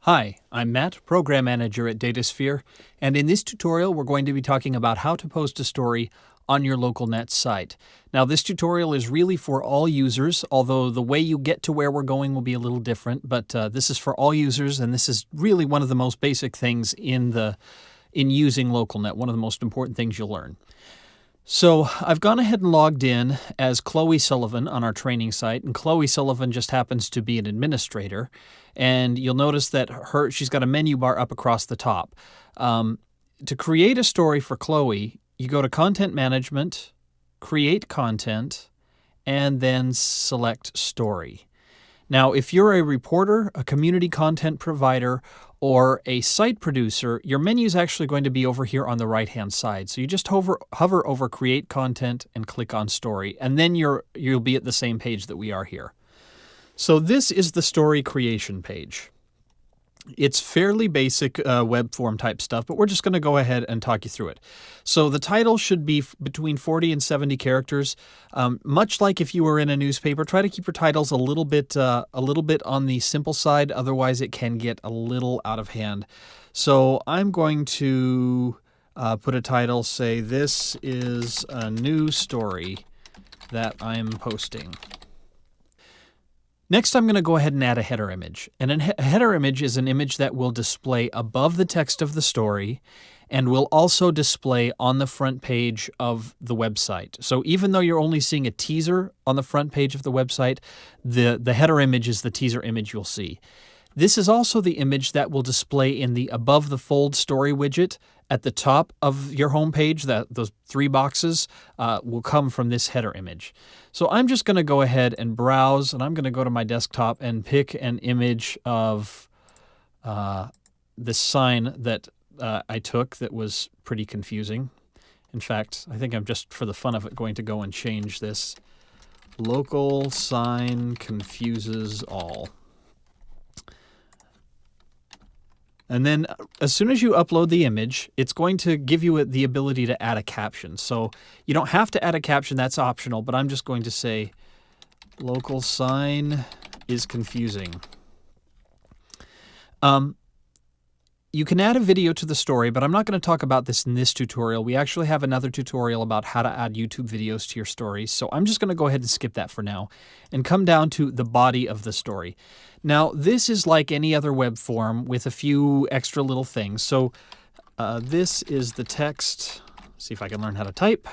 Hi, I'm Matt, Program Manager at Datasphere, and in this tutorial we're going to be talking about how to post a story on your local net site. Now this tutorial is really for all users, although the way you get to where we're going will be a little different, but this is for all users, and this is really one of the most basic things in using LocalNet, one of the most important things you'll learn. So I've gone ahead and logged in as Chloe Sullivan on our training site, and Chloe Sullivan just happens to be an administrator. And you'll notice that she's got a menu bar up across the top. To create a story for Chloe, you go to Content Management, Create Content, and then select Story. Now, if you're a reporter, a community content provider, or a site producer, your menu is actually going to be over here on the right-hand side. So you just hover over Create Content and click on Story, and then you'll be at the same page that we are here. So this is the story creation page. It's fairly basic web form type stuff, but we're just going to go ahead and talk you through it. So the title should be between 40 and 70 characters. Much like if you were in a newspaper, try to keep your titles a little bit on the simple side. Otherwise, it can get a little out of hand. So I'm going to put a title, say, "This is a new story that I'm posting." Next, I'm going to go ahead and add a header image. And a header image is an image that will display above the text of the story and will also display on the front page of the website. So even though you're only seeing a teaser on the front page of the website, the header image is the teaser image you'll see. This is also the image that will display in the above the fold story widget at the top of your home page. Those three boxes will come from this header image. So I'm just going to go ahead and browse, and I'm going to go to my desktop and pick an image of this sign that I took that was pretty confusing. In fact, I think I'm just, for the fun of it, going to go and change this. Local sign confuses all. And then as soon as you upload the image, it's going to give you the ability to add a caption. So you don't have to add a caption, that's optional, but I'm just going to say local sign is confusing. You can add a video to the story, but I'm not going to talk about this in this tutorial. We actually have another tutorial about how to add YouTube videos to your stories. So I'm just going to go ahead and skip that for now and come down to the body of the story. Now, this is like any other web form with a few extra little things. So this is the text. See if I can learn how to type.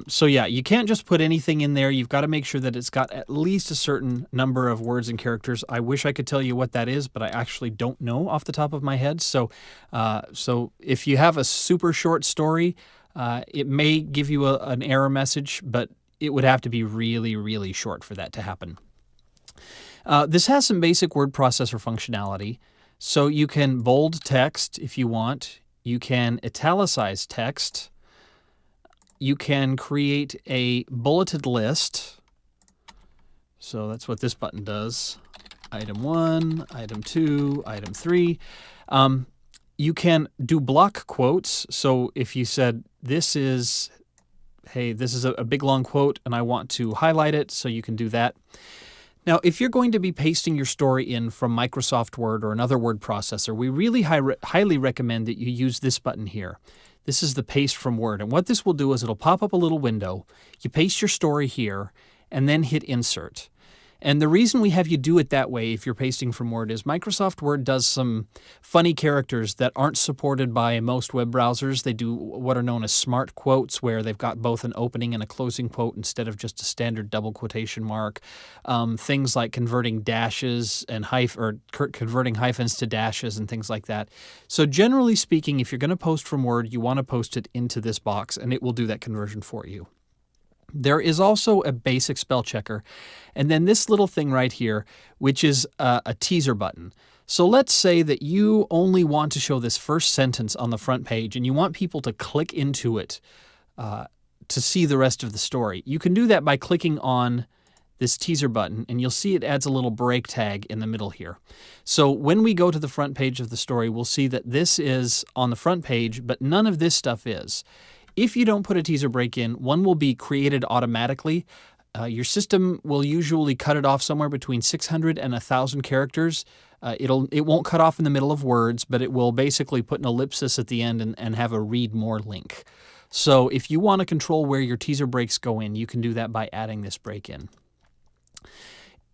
So yeah, you can't just put anything in there. You've got to make sure that it's got at least a certain number of words and characters. I wish I could tell you what that is, but I actually don't know off the top of my head. So if you have a super short story, it may give you an error message, but it would have to be really, really short for that to happen. This has some basic word processor functionality. So you can bold text if you want. You can italicize text. You can create a bulleted list. So that's what this button does. Item 1, Item 2, Item 3. You can do block quotes. So if you said, hey, this is a big long quote and I want to highlight it, so you can do that. Now, if you're going to be pasting your story in from Microsoft Word or another word processor, we really highly recommend that you use this button here. This is the paste from Word. And what this will do is it'll pop up a little window. You paste your story here and then hit Insert. And the reason we have you do it that way if you're pasting from Word is Microsoft Word does some funny characters that aren't supported by most web browsers. They do what are known as smart quotes, where they've got both an opening and a closing quote instead of just a standard double quotation mark. Things like converting dashes and converting hyphens to dashes and things like that. So generally speaking, if you're going to post from Word, you want to post it into this box, and it will do that conversion for you. There is also a basic spell checker, and then this little thing right here, which is a teaser button. So let's say that you only want to show this first sentence on the front page, and you want people to click into it to see the rest of the story. You can do that by clicking on this teaser button, and you'll see it adds a little break tag in the middle here. So when we go to the front page of the story, we'll see that this is on the front page, but none of this stuff is. If you don't put a teaser break in, one will be created automatically. Your system will usually cut it off somewhere between 600 and 1,000 characters. It won't cut off in the middle of words, but it will basically put an ellipsis at the end and have a read more link. So if you want to control where your teaser breaks go in, you can do that by adding this break in.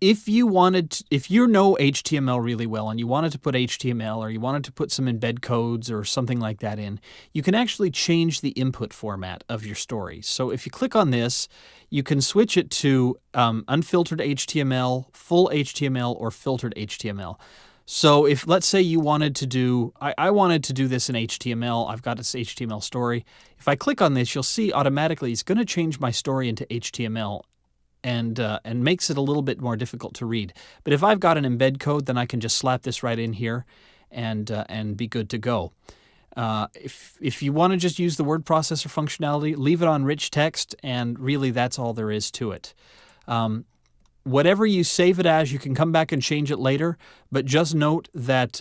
If you know HTML really well and you wanted to put HTML or you wanted to put some embed codes or something like that in, you can actually change the input format of your story. So if you click on this, you can switch it to unfiltered HTML, full HTML, or filtered HTML. So if, let's say you wanted to do, I wanted to do this in HTML, I've got this HTML story. If I click on this, you'll see automatically it's going to change my story into HTML. And makes it a little bit more difficult to read. But if I've got an embed code, then I can just slap this right in here and be good to go. If you want to just use the word processor functionality, leave it on rich text, and really that's all there is to it. Whatever you save it as, you can come back and change it later, but just note that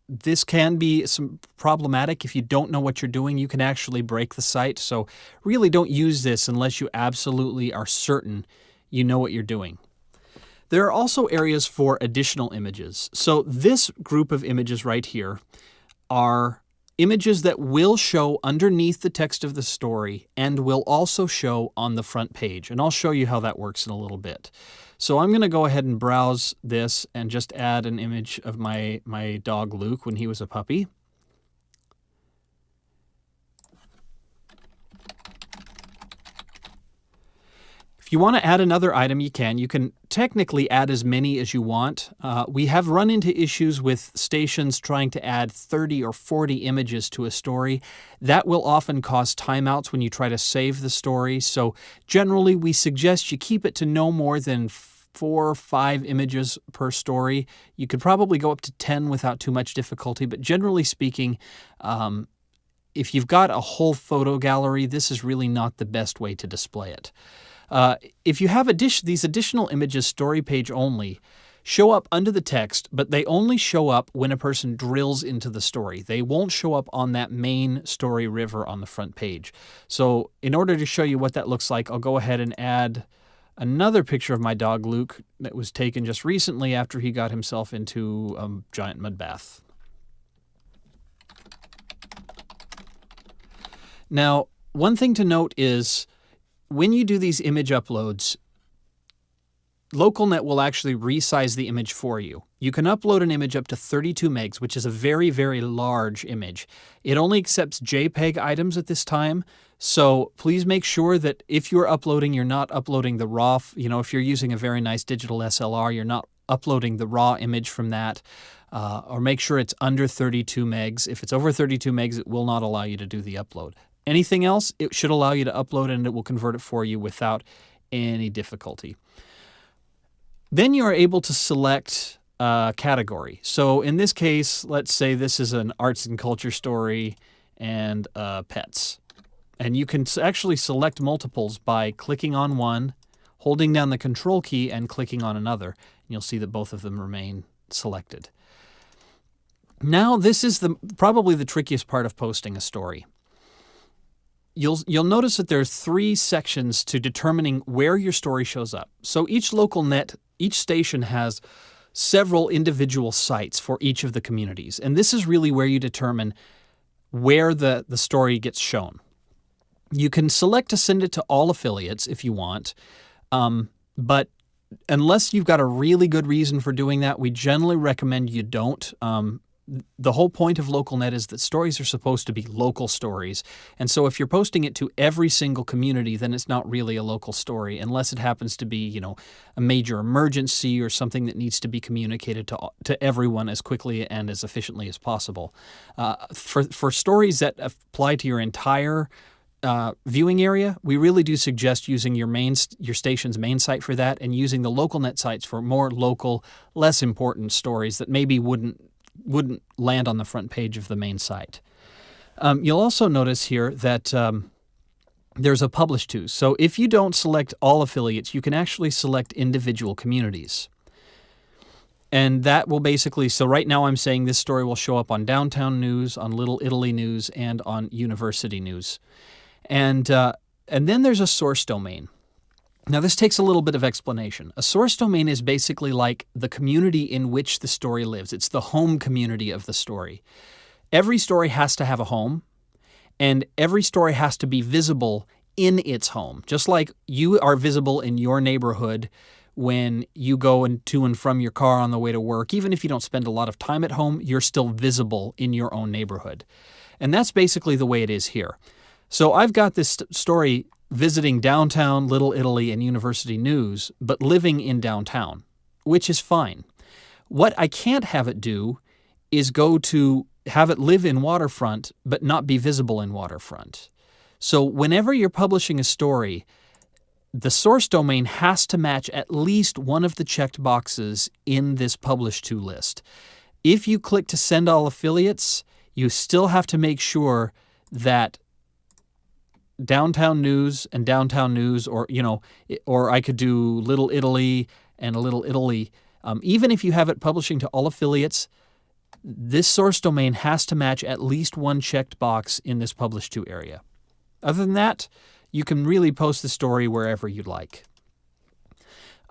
this can be some problematic. If you don't know what you're doing, you can actually break the site. So really don't use this unless you absolutely are certain you know what you're doing. There are also areas for additional images. So this group of images right here are images that will show underneath the text of the story and will also show on the front page. And I'll show you how that works in a little bit. So I'm going to go ahead and browse this and just add an image of my dog Luke when he was a puppy. If you want to add another item, you can. You can technically add as many as you want. We have run into issues with stations trying to add 30 or 40 images to a story. That will often cause timeouts when you try to save the story. So generally, we suggest you keep it to no more than 4 or 5 images per story. You could probably go up to 10 without too much difficulty, but generally speaking, if you've got a whole photo gallery, this is really not the best way to display it. If you have these additional images story page only, show up under the text, but they only show up when a person drills into the story. They won't show up on that main story river on the front page. So in order to show you what that looks like, I'll go ahead and add another picture of my dog Luke that was taken just recently after he got himself into a giant mud bath. Now, one thing to note is when you do these image uploads, LocalNet will actually resize the image for you. You can upload an image up to 32 megs, which is a very, very large image. It only accepts JPEG items at this time, so please make sure that if you're uploading, you're not uploading the raw, if you're using a very nice digital SLR, you're not uploading the raw image from that, or make sure it's under 32 megs. If it's over 32 megs, it will not allow you to do the upload. Anything else, it should allow you to upload and it will convert it for you without any difficulty. Then you are able to select a category. So in this case, let's say this is an arts and culture story and pets. And you can actually select multiples by clicking on one, holding down the control key, and clicking on another. And you'll see that both of them remain selected. Now this is probably the trickiest part of posting a story. You'll notice that there's 3 sections to determining where your story shows up. So each station has several individual sites for each of the communities. And this is really where you determine where the story gets shown. You can select to send it to all affiliates if you want, but unless you've got a really good reason for doing that, we generally recommend you don't. The whole point of LocalNet is that stories are supposed to be local stories. And so if you're posting it to every single community, then it's not really a local story, unless it happens to be, a major emergency or something that needs to be communicated to everyone as quickly and as efficiently as possible. For stories that apply to your entire viewing area, we really do suggest using your station's main site for that and using the LocalNet sites for more local, less important stories that maybe wouldn't land on the front page of the main site. You'll also notice here that there's a publish to. So if you don't select all affiliates, you can actually select individual communities. And that will basically, so right now I'm saying this story will show up on Downtown News, on Little Italy News, and on University News. And then there's a source domain. Now, this takes a little bit of explanation. A source domain is basically like the community in which the story lives. It's the home community of the story. Every story has to have a home, and every story has to be visible in its home. Just like you are visible in your neighborhood when you go to and from your car on the way to work. Even if you don't spend a lot of time at home, you're still visible in your own neighborhood. And that's basically the way it is here. So I've got this story visiting downtown, Little Italy, and University News, but living in downtown, which is fine. What I can't have it do is have it live in waterfront, but not be visible in waterfront. So whenever you're publishing a story, the source domain has to match at least one of the checked boxes in this Publish To list. If you click to send all affiliates, you still have to make sure that downtown news, or I could do Little Italy and a Little Italy. Even if you have it publishing to all affiliates, this source domain has to match at least one checked box in this Publish To area. Other than that, you can really post the story wherever you'd like.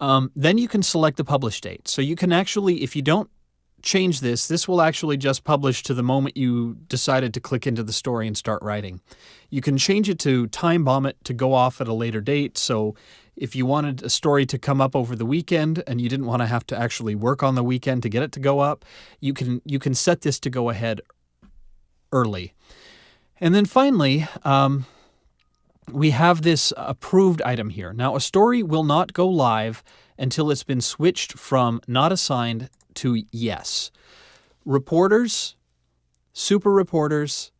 Then you can select the publish date. So you can actually, if you don't change this will actually just publish to the moment you decided to click into the story and start writing. You can change it to time bomb it to go off at a later date. So if you wanted a story to come up over the weekend and you didn't want to have to actually work on the weekend to get it to go up, you can set this to go ahead early. And then finally, we have this approved item here. Now, a story will not go live until it's been switched from not assigned to yes. Reporters, super reporters,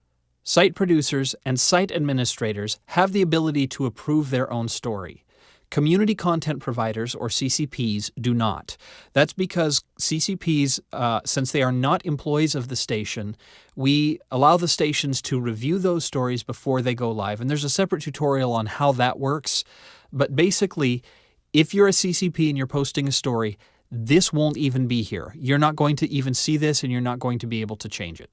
site producers, and site administrators have the ability to approve their own story. Community content providers, or CCPs, do not. That's because CCPs, since they are not employees of the station, we allow the stations to review those stories before they go live. And there's a separate tutorial on how that works. But basically, if you're a CCP and you're posting a story, this won't even be here. You're not going to even see this, and you're not going to be able to change it.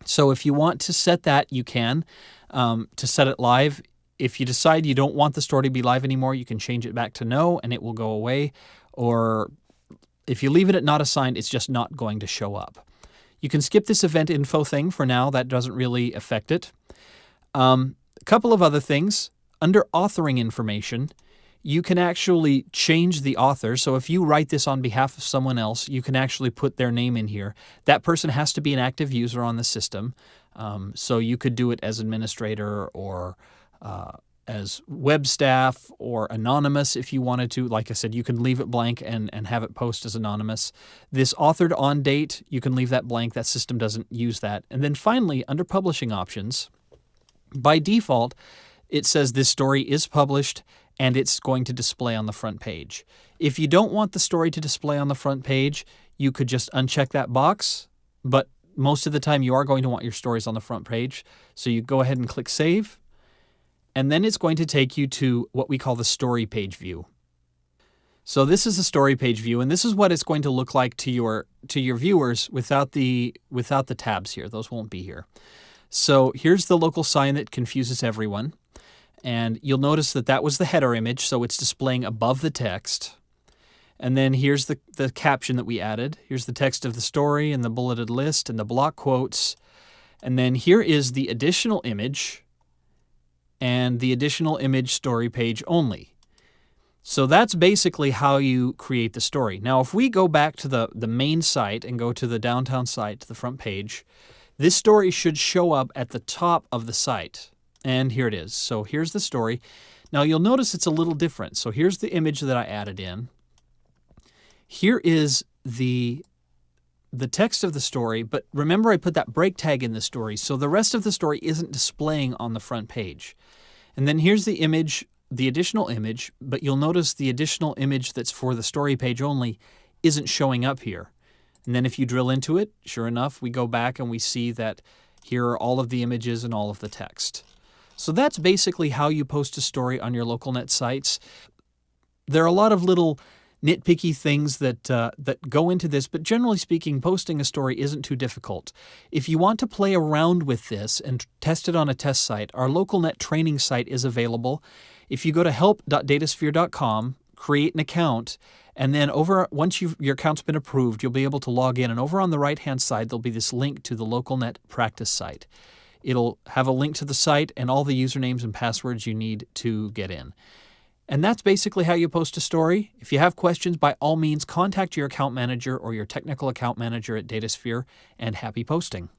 So if you want to set that, you can, to set it live. If you decide you don't want the story to be live anymore, you can change it back to no, and it will go away. Or if you leave it at not assigned, it's just not going to show up. You can skip this event info thing for now. That doesn't really affect it. A couple of other things. Under authoring information, you can actually change the author. So if you write this on behalf of someone else, you can actually put their name in here. That person has to be an active user on the system. So you could do it as administrator or as web staff or anonymous if you wanted to. Like I said, you can leave it blank and have it post as anonymous. This authored on date, you can leave that blank. That system doesn't use that. And then finally, under publishing options, by default, it says this story is published and it's going to display on the front page. If you don't want the story to display on the front page, you could just uncheck that box, but most of the time you are going to want your stories on the front page. So you go ahead and click Save, and then it's going to take you to what we call the story page view. So this is the story page view, and this is what it's going to look like to your viewers without the tabs here. Those won't be here. So here's the local sign that confuses everyone. And you'll notice that was the header image, so it's displaying above the text. And then here's the caption that we added. Here's the text of the story and the bulleted list and the block quotes. And then here is the additional image and the additional image story page only. So that's basically how you create the story. Now, if we go back to the main site and go to the downtown site, to the front page, this story should show up at the top of the site. And here it is. So here's the story. Now you'll notice it's a little different. So here's the image that I added in. Here is the text of the story, but remember I put that break tag in the story, so the rest of the story isn't displaying on the front page. And then here's the image, the additional image, but you'll notice the additional image that's for the story page only isn't showing up here. And then if you drill into it, sure enough, we go back and we see that here are all of the images and all of the text. So that's basically how you post a story on your local net sites. There are a lot of little nitpicky things that go into this, but generally speaking, posting a story isn't too difficult. If you want to play around with this and test it on a test site, our LocalNet training site is available. If you go to help.datasphere.com, create an account, and then once your account's been approved, you'll be able to log in. And over on the right-hand side, there'll be this link to the LocalNet practice site. It'll have a link to the site and all the usernames and passwords you need to get in. And that's basically how you post a story. If you have questions, by all means, contact your account manager or your technical account manager at Datasphere, and happy posting.